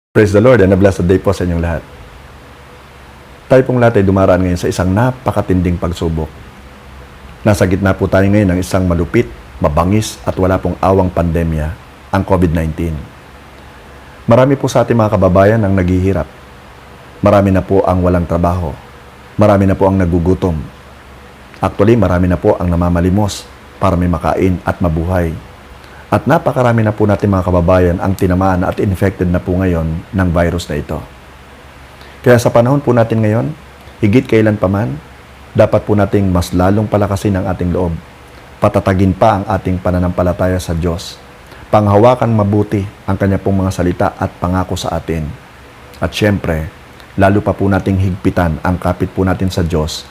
Praise the Lord and a blessed day po sa inyong lahat. Tayo pong lahat ay dumaraan ngayon sa isang napakatinding pagsubok. Nasa gitna po tayo ngayon ng isang malupit, mabangis at wala pong awang pandemya, ang COVID-19. Marami po sa ating mga kababayan ang naghihirap. Marami na po ang walang trabaho. Marami na po ang nagugutom. Actually, marami na po ang namamalimos para may makain at mabuhay. At napakarami na po natin mga kababayan ang tinamaan at infected na po ngayon ng virus na ito. Kaya sa panahon po natin ngayon, higit kailan pa man, dapat po nating mas lalong palakasin ang ating loob. Patatagin pa ang ating pananampalataya sa Diyos. Panghawakan mabuti ang Kanya pong mga salita at pangako sa atin. At syempre, lalo pa po nating higpitan ang kapit po natin sa Diyos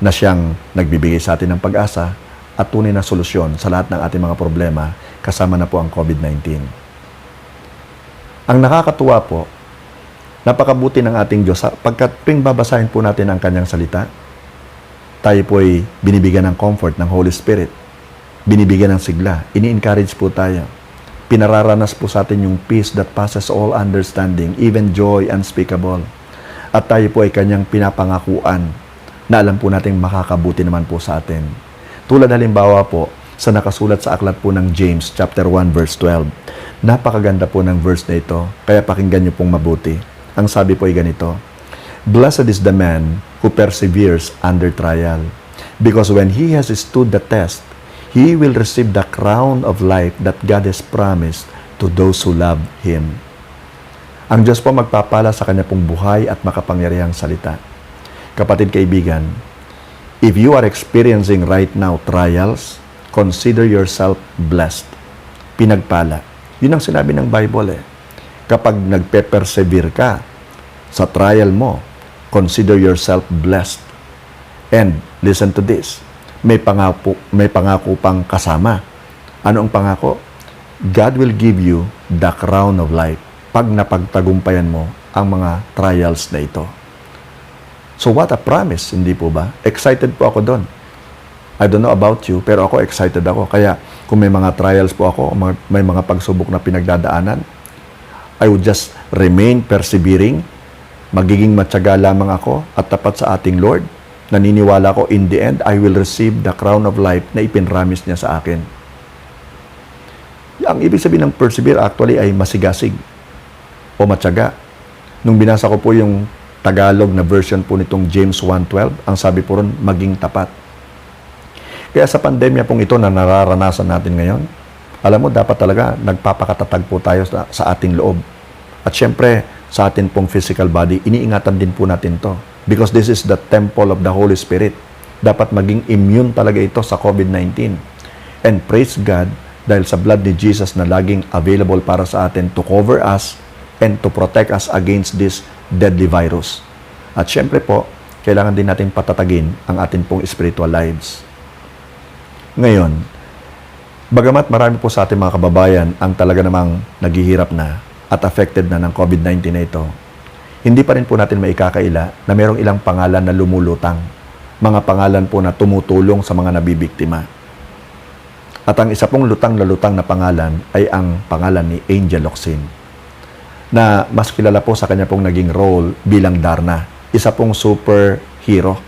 na Siyang nagbibigay sa atin ng pag-asa at tunay na solusyon sa lahat ng ating mga problema, kasama na po ang COVID-19. Ang nakakatuwa po, napakabuti ng ating Diyos pagkat tuwing babasahin po natin ang Kanyang salita, tayo po ay binibigyan ng comfort ng Holy Spirit, binibigyan ng sigla, ini-encourage po tayo, pinararanas po sa atin yung peace that passes all understanding, even joy unspeakable. At tayo po ay Kanyang pinapangakuan na alam po natin makakabuti naman po sa atin. Tulad halimbawa po, sa nakasulat sa aklat po ng James chapter 1 verse 12. Napakaganda po ng verse na ito, kaya pakinggan niyo pong mabuti. Ang sabi po ay ganito, "Blessed is the man who perseveres under trial, because when he has stood the test, he will receive the crown of life that God has promised to those who love Him." Ang Diyos po magpapala sa Kanya pong buhay at makapangyarihang salita. Kapatid kaibigan, if you are experiencing right now trials, consider yourself blessed. Pinagpala. Yun ang sinabi ng Bible . Kapag nagpe-persevere ka sa trial mo, consider yourself blessed. And listen to this. May pangako pang kasama. Ano ang pangako? God will give you the crown of life pag napagtagumpayan mo ang mga trials na ito. So what a promise, hindi po ba? Excited po ako doon. I don't know about you, pero ako excited ako. Kaya kung may mga trials po ako, may mga pagsubok na pinagdadaanan, I would just remain persevering, magiging matyaga lamang ako at tapat sa ating Lord. Naniniwala ko, in the end, I will receive the crown of life na ipinramis niya sa akin. Ang ibig sabihin ng persevere actually ay masigasig o matyaga. Nung binasa ko po yung Tagalog na version po nitong James 1:12, ang sabi po ron, maging tapat. Kaya sa pandemya pong ito na nararanasan natin ngayon, alam mo, dapat talaga nagpapakatatag po tayo sa ating loob. At syempre, sa ating pong physical body, iniingatan din po natin to. Because this is the temple of the Holy Spirit. Dapat maging immune talaga ito sa COVID-19. And praise God, dahil sa blood ni Jesus na laging available para sa atin to cover us and to protect us against this deadly virus. At syempre po, kailangan din natin patatagin ang ating pong spiritual lives. Ngayon, bagamat marami po sa ating mga kababayan ang talaga namang naghihirap na at affected na ng COVID-19 na ito, hindi pa rin po natin maikakaila na mayroong ilang pangalan na lumulutang. Mga pangalan po na tumutulong sa mga nabibiktima. At ang isa pong lutang na lutang na pangalan ay ang pangalan ni Angel Locsin, na mas kilala po sa kanya pong naging role bilang Darna, isa pong superhero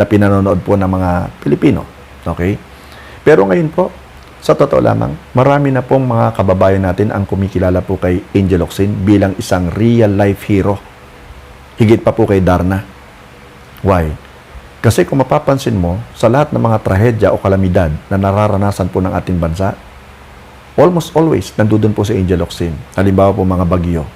na pinanonood po ng mga Pilipino. Okay? Pero ngayon po, sa totoo lamang, marami na pong mga kababayan natin ang kumikilala po kay Angel Locsin bilang isang real-life hero. Higit pa po kay Darna. Why? Kasi kung mapapansin mo, sa lahat ng mga trahedya o kalamidad na nararanasan po ng ating bansa, almost always nandun po si Angel Locsin. Halimbawa po mga bagyo,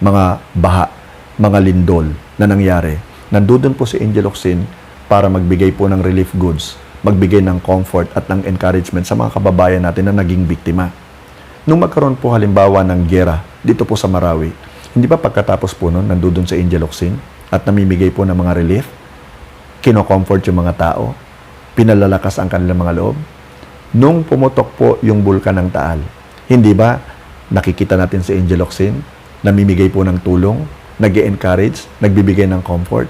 mga baha, mga lindol na nangyari. Nandun po si Angel Locsin para magbigay po ng relief goods, magbigay ng comfort at ng encouragement sa mga kababayan natin na naging biktima. Nung magkaroon po halimbawa ng giyera dito po sa Marawi, hindi ba pagkatapos po nun, nandun sa Angel Locsin at namimigay po ng mga relief, kino-comfort yung mga tao, pinalalakas ang kanilang mga loob? Nung pumutok po yung bulkan ng Taal, hindi ba nakikita natin si Angel Locsin, namimigay po ng tulong, nag-encourage, nagbibigay ng comfort?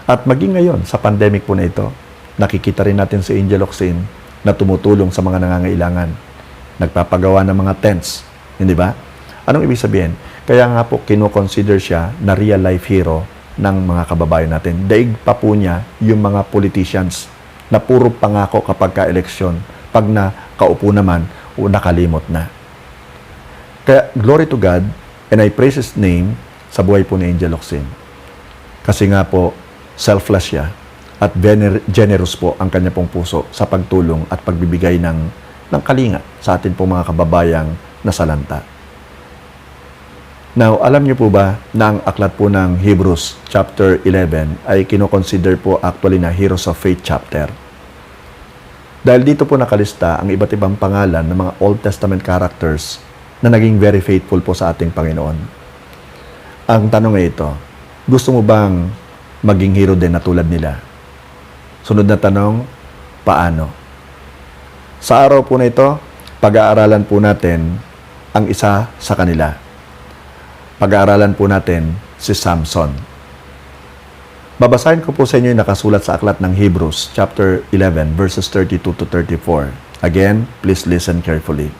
At maging ngayon, sa pandemic po na ito, nakikita rin natin si Angel Locsin na tumutulong sa mga nangangailangan. Nagpapagawa ng mga tents, hindi ba? Anong ibig sabihin? Kaya nga po kino-consider siya na real life hero ng mga kababayan natin. Daig pa po niya yung mga politicians na puro pangako kapag ka-eleksyon. Pag nakaupo naman, o nakalimot na. Kaya glory to God, and I praise His name sa buhay po ni Angel Locsin. Kasi nga po, selfless siya at generous po ang kanya pong puso sa pagtulong at pagbibigay ng kalinga sa atin pong mga kababayang nasalanta. Now, alam niyo po ba na ang aklat po ng Hebrews chapter 11 ay kino-consider po actually na Heroes of Faith chapter. Dahil dito po nakalista ang iba't ibang pangalan ng mga Old Testament characters na naging very faithful po sa ating Panginoon. Ang tanong ay ito, gusto mo bang maging hero din na tulad nila? Sunod na tanong, paano? Sa araw po na ito, pag-aaralan po natin ang isa sa kanila. Pag-aaralan po natin si Samson. Babasahin ko po sa inyo yung nakasulat sa aklat ng Hebrews, chapter 11, verses 32 to 34. Again, please listen carefully.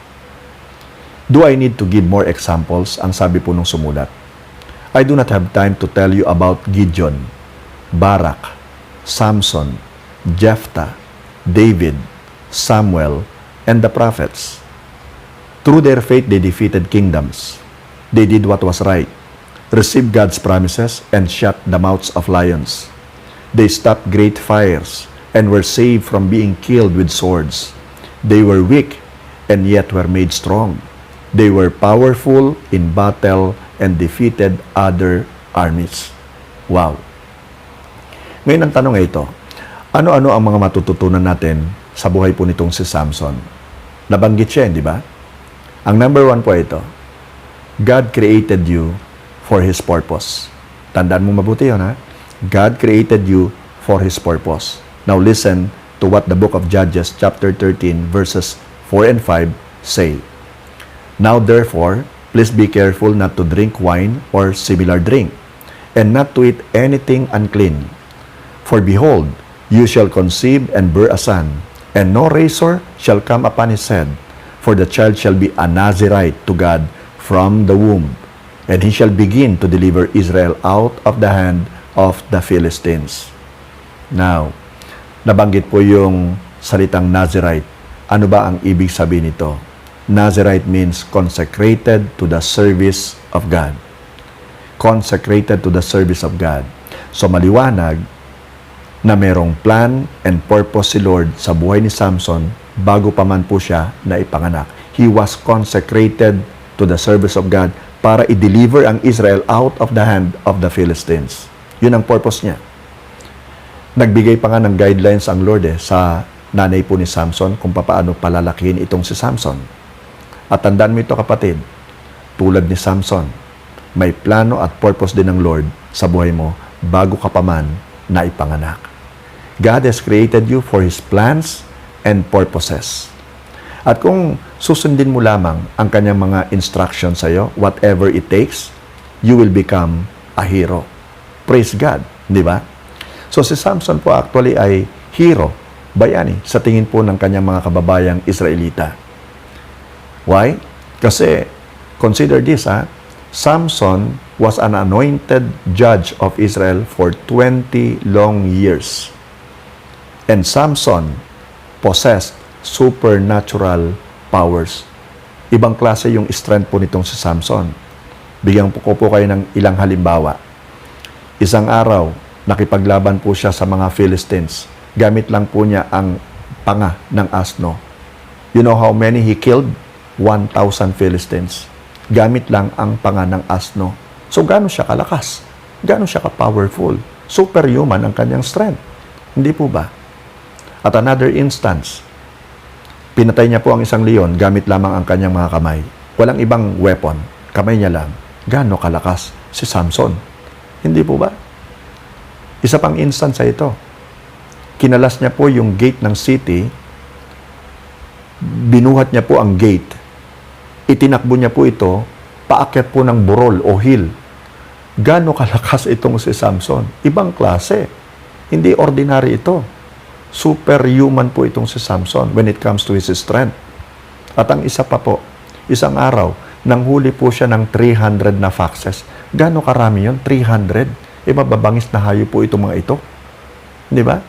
Do I need to give more examples? Ang sabi po nung sumulat. I do not have time to tell you about Gideon, Barak, Samson, Jephthah, David, Samuel, and the prophets. Through their faith, they defeated kingdoms. They did what was right, received God's promises, and shut the mouths of lions. They stopped great fires and were saved from being killed with swords. They were weak and yet were made strong. They were powerful in battle and defeated other armies. Wow! Ngayon ang tanong ay ito, ano-ano ang mga matututunan natin sa buhay po nitong si Samson? Nabanggit siya, di ba? Ang number 1 po ay ito, God created you for His purpose. Tandaan mo mabuti yun, ha? God created you for His purpose. Now listen to what the book of Judges chapter 13 verses 4 and 5 say. Now therefore, please be careful not to drink wine or similar drink, and not to eat anything unclean. For behold, you shall conceive and bear a son, and no razor shall come upon his head, for the child shall be a Nazirite to God from the womb, and he shall begin to deliver Israel out of the hand of the Philistines. Now, nabanggit po yung salitang Nazirite. Ano ba ang ibig sabihin nito? Nazirite means consecrated to the service of God. Consecrated to the service of God. So maliwanag na merong plan and purpose si Lord sa buhay ni Samson bago pa man po siya na ipanganak. He was consecrated to the service of God para i-deliver ang Israel out of the hand of the Philistines. Yun ang purpose niya. Nagbigay pa nga ng guidelines ang Lord sa nanay po ni Samson kung paano palalakihin itong si Samson. At tandaan mo ito kapatid, tulad ni Samson, may plano at purpose din ng Lord sa buhay mo bago ka pa man na ipanganak. God has created you for His plans and purposes. At kung susundin mo lamang ang kanyang mga instructions sa iyo, whatever it takes, you will become a hero. Praise God, di ba? So si Samson po actually ay hero, bayani, sa tingin po ng kanyang mga kababayang Israelita. Why? Kasi, consider this, Samson was an anointed judge of Israel for 20 long years. And Samson possessed supernatural powers. Ibang klase yung strength po nitong si Samson. Bigyan ko po kayo ng ilang halimbawa. Isang araw, nakipaglaban po siya sa mga Philistines. Gamit lang po niya ang panga ng asno. You know how many he killed? 1,000 Philistines. Gamit lang ang panga ng asno. So, gaano siya kalakas? Gaano siya ka-powerful? Superhuman ang kanyang strength. Hindi po ba? At another instance, pinatay niya po ang isang leon gamit lamang ang kanyang mga kamay. Walang ibang weapon. Kamay niya lang. Gaano kalakas si Samson? Hindi po ba? Isa pang instance sa ito. Kinalas niya po yung gate ng city. Binuhat niya po ang gate. Itinakbo niya po ito. Paakyat po ng burol o hill. Gaano kalakas itong si Samson? Ibang klase. Hindi ordinary ito. Superhuman po itong si Samson when it comes to his strength. At ang isa pa po, isang araw, nanghuli po siya ng 300 na foxes. Gaano karami yun? 300? Mababangis na hayop po itong mga ito. Di ba?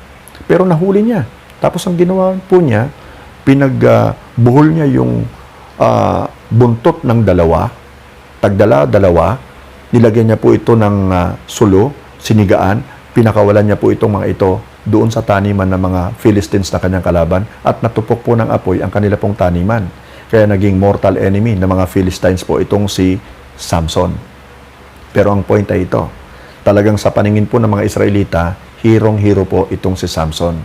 Pero nahuli niya. Tapos ang ginawa po niya, pinagbuhol niya yung buntot ng dalawa, tagdala-dalawa, nilagyan niya po ito ng sulo, sinigaan, pinakawalan niya po itong mga ito doon sa taniman ng mga Philistines na kanyang kalaban at natupok po ng apoy ang kanila pong taniman. Kaya naging mortal enemy ng mga Philistines po itong si Samson. Pero ang point ay ito, talagang sa paningin po ng mga Israelita, hirong-hiro po itong si Samson.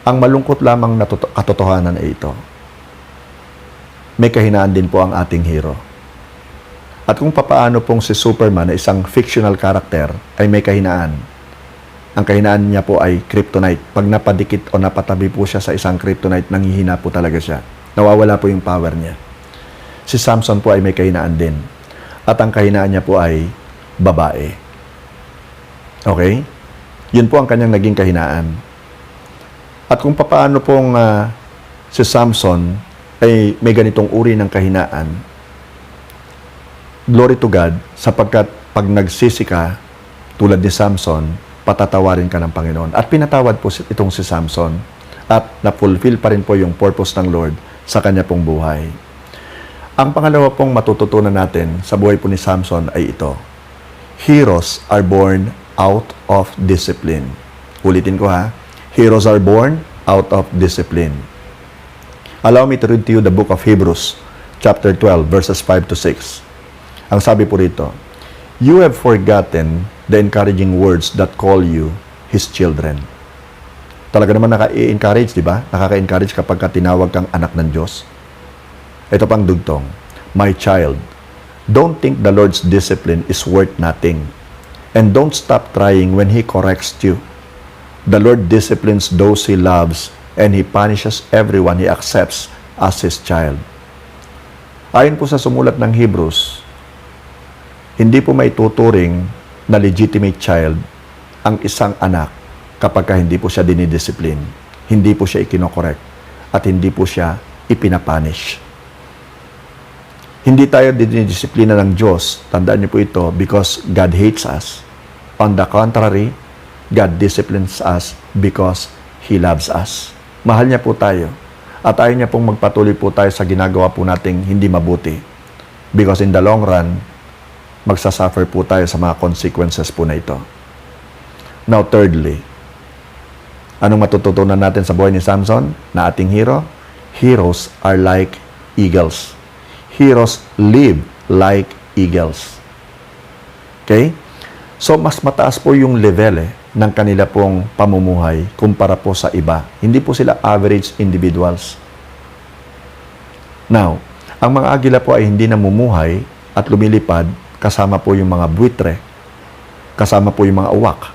Ang malungkot lamang na katotohanan ay ito. May kahinaan din po ang ating hero. At kung papaano pong si Superman na isang fictional character ay may kahinaan. Ang kahinaan niya po ay kryptonite. Pag napadikit o napatabi po siya sa isang kryptonite, nanghihina po talaga siya. Nawawala po yung power niya. Si Samson po ay may kahinaan din. At ang kahinaan niya po ay babae. Okay? Yun po ang kanyang naging kahinaan. At kung papaano pong si Samson ay may ganitong uri ng kahinaan, glory to God, sapagkat pag nagsisi ka, tulad ni Samson, patatawarin ka ng Panginoon. At pinatawad po itong si Samson at na-fulfill pa rin po yung purpose ng Lord sa kanya pong buhay. Ang pangalawa pong matututunan natin sa buhay po ni Samson ay ito. Heroes are born out of discipline. Ulitin ko ha. Heroes are born out of discipline. Allow me to read to you the book of Hebrews, chapter 12, verses 5 to 6. Ang sabi po rito, "You have forgotten the encouraging words that call you His children." Talaga naman naka-encourage, di ba? Nakaka-encourage kapag tinawag kang anak ng Diyos. Ito pang dugtong, "My child, don't think the Lord's discipline is worth nothing, and don't stop trying when He corrects you. The Lord disciplines those He loves, and He punishes everyone He accepts as His child." Ayon po sa sumulat ng Hebrews, hindi po may tuturing na legitimate child ang isang anak kapag hindi po siya dinidisiplin, hindi po siya ikinokorek, at hindi po siya ipinapanish. Hindi tayo dinidisiplina ng Diyos, tandaan niyo po ito, because God hates us. On the contrary, God disciplines us because He loves us. Mahal niya po tayo. At ayaw niya pong magpatuloy po tayo sa ginagawa po nating hindi mabuti. Because in the long run, magsasuffer po tayo sa mga consequences po na ito. Now, thirdly, anong matututunan natin sa buhay ni Samson na ating hero? Heroes are like eagles. Heroes live like eagles. Okay? So, mas mataas po yung level ng kanila pong pamumuhay kumpara po sa iba. Hindi po sila average individuals. Now, ang mga agila po ay hindi namumuhay at lumilipad kasama po yung mga buitre, kasama po yung mga uwak,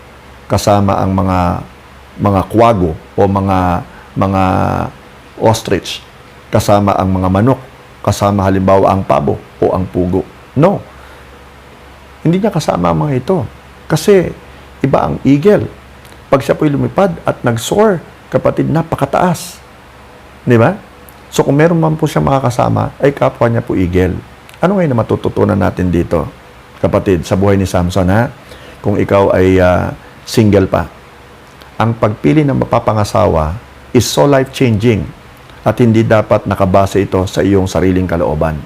kasama ang mga kwago o mga ostrich, kasama ang mga manok, kasama halimbawa ang pabo o ang pugo. No. Hindi niya kasama ang mga ito. Kasi iba ang eagle. Pag siya po'y lumipad at nag-soar, kapatid, napakataas. Di ba? So kung meron man po siya makakasama, ay kapwa niya po eagle. Ano ngayon na matututunan natin dito, kapatid, sa buhay ni Samson, ha? Kung ikaw ay single pa, ang pagpili ng mapapangasawa is so life-changing at hindi dapat nakabase ito sa iyong sariling kalooban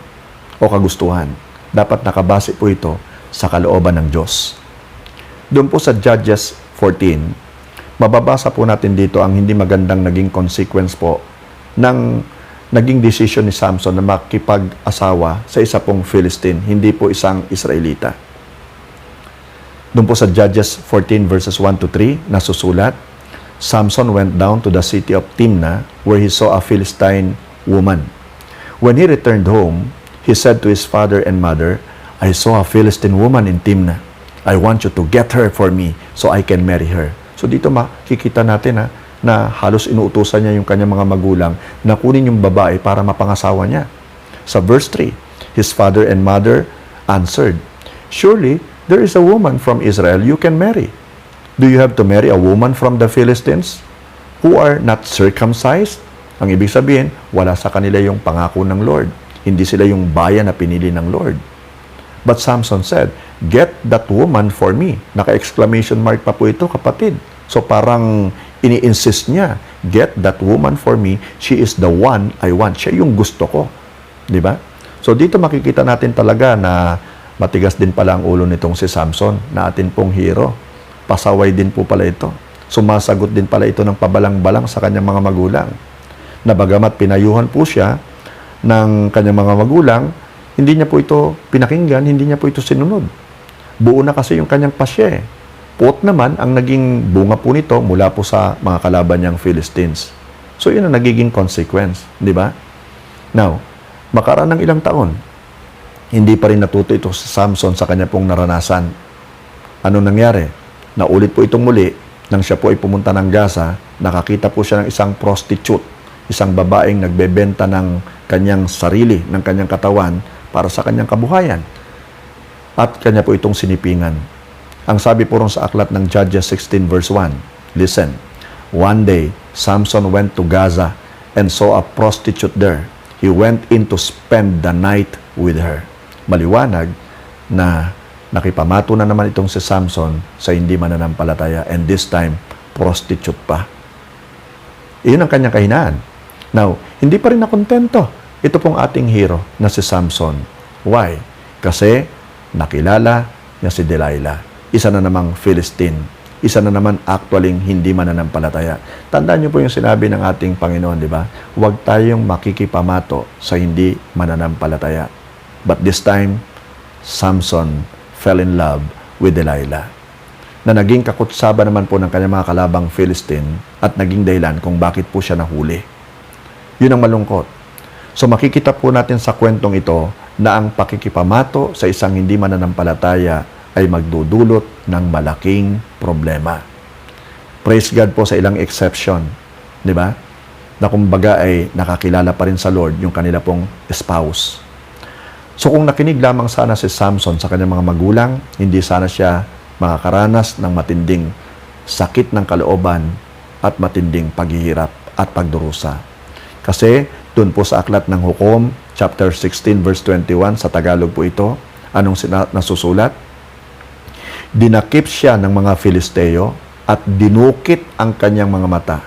o kagustuhan. Dapat nakabase po ito sa kalooban ng Diyos. Doon po sa Judges 14, mababasa po natin dito ang hindi magandang naging consequence po ng naging decision ni Samson na makipag-asawa sa isa pong Philistine, hindi po isang Israelita. Doon po sa Judges 14 verses 1 to 3, nasusulat, Samson went down to the city of Timnah where he saw a Philistine woman. When he returned home, he said to his father and mother, "I saw a Philistine woman in Timnah. I want you to get her for me so I can marry her." So dito makikita natin na halos inuutusan niya yung kanyang mga magulang na kunin yung babae para mapangasawa niya. Sa verse 3, his father and mother answered, "Surely there is a woman from Israel you can marry. Do you have to marry a woman from the Philistines who are not circumcised?" Ang ibig sabihin, wala sa kanila yung pangako ng Lord. Hindi sila yung bayan na pinili ng Lord. But Samson said, "Get that woman for me." Naka-exclamation mark pa po ito, kapatid. So parang ini-insist niya, "Get that woman for me. She is the one I want." Siya yung gusto ko. Di ba? So dito makikita natin talaga na matigas din pala ang ulo nitong si Samson, na atin pong hero. Pasaway din po pala ito. Sumasagot din pala ito ng pabalang-balang sa kanyang mga magulang. Na bagamat pinayuhan po siya ng kanyang mga magulang, hindi niya po ito pinakinggan, hindi niya po ito sinunod. Buo na kasi yung kanyang pasya. Puot naman ang naging bunga po nito mula po sa mga kalaban niyang Philistines. So yun ang nagiging consequence, di ba? Now, makaraan ng ilang taon, hindi pa rin natuto ito si Samson sa kanya pong naranasan. Ano nangyari? Naulit po itong muli nang siya po ay pumunta ng Gaza, nakakita po siya ng isang prostitute, isang babaeng nagbebenta ng kanyang sarili, ng kanyang katawan para sa kanyang kabuhayan. At kanya po itong sinipingan. Ang sabi po ron sa aklat ng Judges 16 verse 1, listen, "One day, Samson went to Gaza and saw a prostitute there. He went in to spend the night with her." Maliwanag na nakipamato na naman itong si Samson sa hindi mananampalataya, and this time, prostitute pa. Iyon ang kanyang kahinaan. Now, hindi pa rin nakontento ito pong ating hero na si Samson. Why? Kasi nakilala niya si Delilah. Isa na namang Philistine. Isa na naman actually hindi mananampalataya. Tandaan niyo po yung sinabi ng ating Panginoon, di ba? Huwag tayong makikipamato sa hindi mananampalataya. But this time, Samson fell in love with Delilah, na naging kakutsaba naman po ng kanyang mga kalabang Philistine at naging dahilan kung bakit po siya nahuli. Yun ang malungkot. So makikita po natin sa kwentong ito na ang pakikipamato sa isang hindi mananampalataya ay magdudulot ng malaking problema. Praise God po sa ilang exception, di ba? Na kumbaga ay nakakilala pa rin sa Lord yung kanila pong spouse. So kung nakinig lamang sana si Samson sa kanyang mga magulang, hindi sana siya makakaranas ng matinding sakit ng kalooban at matinding paghihirap at pagdurusa. Kasi doon po sa aklat ng Hukom, chapter 16 verse 21, sa Tagalog po ito, anong nasusulat? Dinakip siya ng mga Filisteo at dinukit ang kanyang mga mata.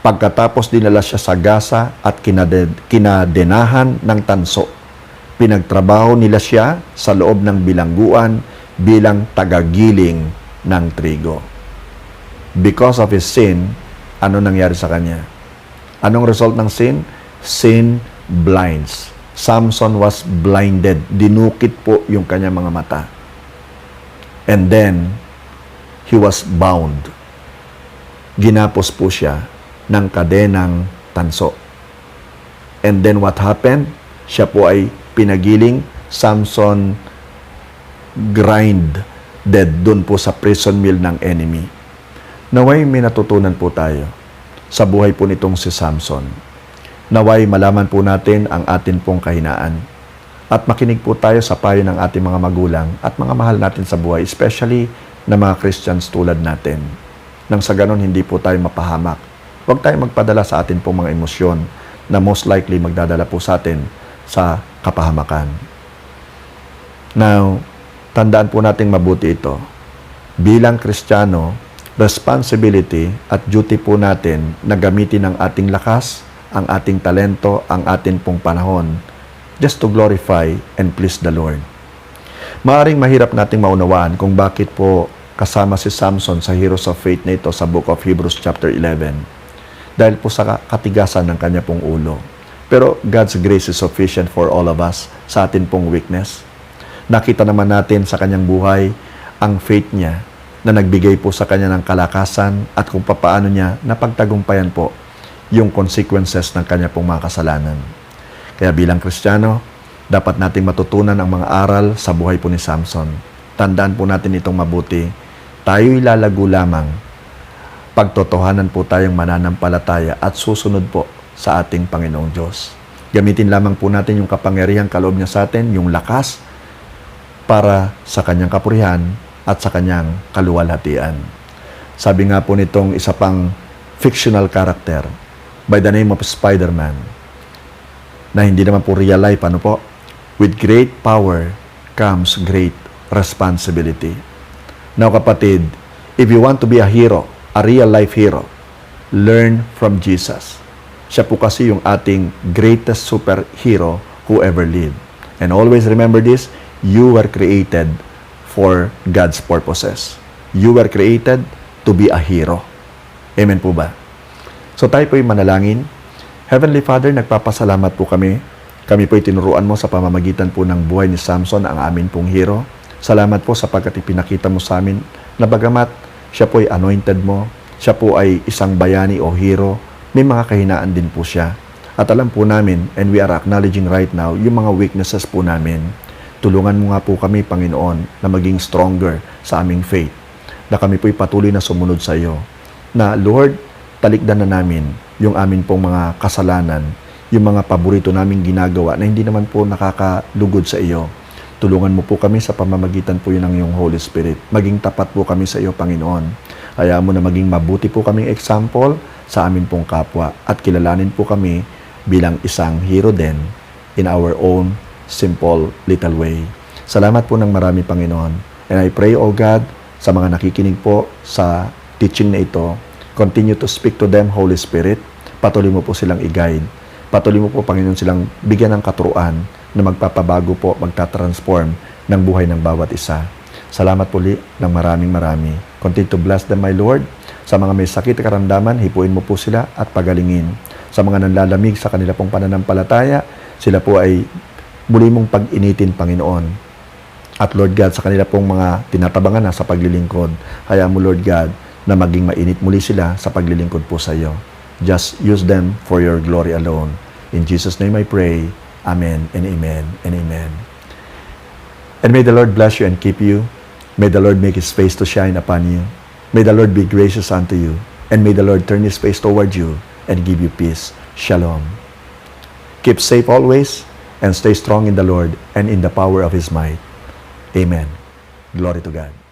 Pagkatapos dinala siya sa Gaza at kinadenahan ng tanso. Pinagtrabaho nila siya sa loob ng bilangguan bilang tagagiling ng trigo. Because of his sin, ano nangyari sa kanya? Anong result ng sin? Sin blinds. Samson was blinded. Dinukit po yung kanyang mga mata. And then, he was bound. Ginapos po siya ng kadenang tanso. And then what happened? Siya po ay pinagiling. Samson dead doon po sa prison mill ng enemy. Naway may natutunan po tayo sa buhay po nitong si Samson. Naway malaman po natin ang atin pong kahinaan. At makinig po tayo sa payo ng ating mga magulang at mga mahal natin sa buhay, especially na mga Christians tulad natin. Nang sa ganon hindi po tayo mapahamak. Huwag tayong magpadala sa atin pong mga emosyon na most likely magdadala po sa atin sa kapahamakan. Now, tandaan po nating mabuti ito. Bilang Kristiyano, responsibility at duty po natin na gamitin ang ating lakas, ang ating talento, ang ating pong panahon just to glorify and please the Lord. Maaring mahirap nating maunawaan kung bakit po kasama si Samson sa Heroes of Faith na ito sa Book of Hebrews chapter 11. Dahil po sa katigasan ng kanya pong ulo. Pero God's grace is sufficient for all of us sa atin pong weakness. Nakita naman natin sa kanyang buhay ang faith niya na nagbigay po sa kanya ng kalakasan at kung papaano niya napagtagumpayan po yung consequences ng kanya pong mga kasalanan. Kaya bilang Kristiyano, dapat nating matutunan ang mga aral sa buhay po ni Samson. Tandaan po natin itong mabuti. Tayo'y lalago lamang pagtotohanan po tayong mananampalataya at susunod po sa ating Panginoong Diyos. Gamitin lamang po natin yung kapangyarihang kaloob niya sa atin, yung lakas, para sa kanyang kapurihan at sa kanyang kaluwalhatian. Sabi nga po nitong isa pang fictional character by the name of Spider-Man, na hindi naman po real life, ano po? With great power comes great responsibility. Now kapatid, if you want to be a hero, a real life hero, learn from Jesus. Siya po kasi yung ating greatest superhero who ever lived. And always remember this, you were created for God's purposes. You were created to be a hero. Amen po ba? So tayo po'y manalangin. Heavenly Father, nagpapasalamat po kami. Kami po'y tinuruan mo sa pamamagitan po ng buhay ni Samson, ang amin pong hero. Salamat po sapagkat ipinakita mo sa amin na bagamat siya po'y anointed mo, siya po ay isang bayani o hero, may mga kahinaan din po siya. At alam po namin, and we are acknowledging right now, yung mga weaknesses po namin. Tulungan mo nga po kami, Panginoon, na maging stronger sa aming faith. Na kami po'y patuloy na sumunod sa iyo. Na, Lord, talikdan na namin yung amin pong mga kasalanan, yung mga paborito naming ginagawa na hindi naman po nakakalugod sa iyo. Tulungan mo po kami sa pamamagitan po yun ng iyong Holy Spirit. Maging tapat po kami sa iyo, Panginoon. Hayaan mo na maging mabuti po kaming example sa amin pong kapwa at kilalanin po kami bilang isang hero din in our own simple little way. Salamat po ng marami, Panginoon. And I pray, O God, sa mga nakikinig po sa teaching na ito, continue to speak to them, Holy Spirit. Patuloy mo po silang i-guide. Patuloy mo po, Panginoon, silang bigyan ng katuruan na magpapabago po, magtatransform ng buhay ng bawat isa. Salamat po ng marami. Continue to bless them, my Lord. Sa mga may sakit at karamdaman, hipuin mo po sila at pagalingin. Sa mga nanlalamig sa kanila pong pananampalataya, sila po ay muli mong pag-initin, Panginoon. At Lord God, sa kanila pong mga tinatabangan na sa paglilingkod, hayaan mo, Lord God, na maging mainit muli sila sa paglilingkod po sa iyo. Just use them for your glory alone. In Jesus' name I pray. Amen and amen and amen. And may the Lord bless you and keep you. May the Lord make His face to shine upon you. May the Lord be gracious unto you. And may the Lord turn His face toward you and give you peace. Shalom. Keep safe always and stay strong in the Lord and in the power of His might. Amen. Glory to God.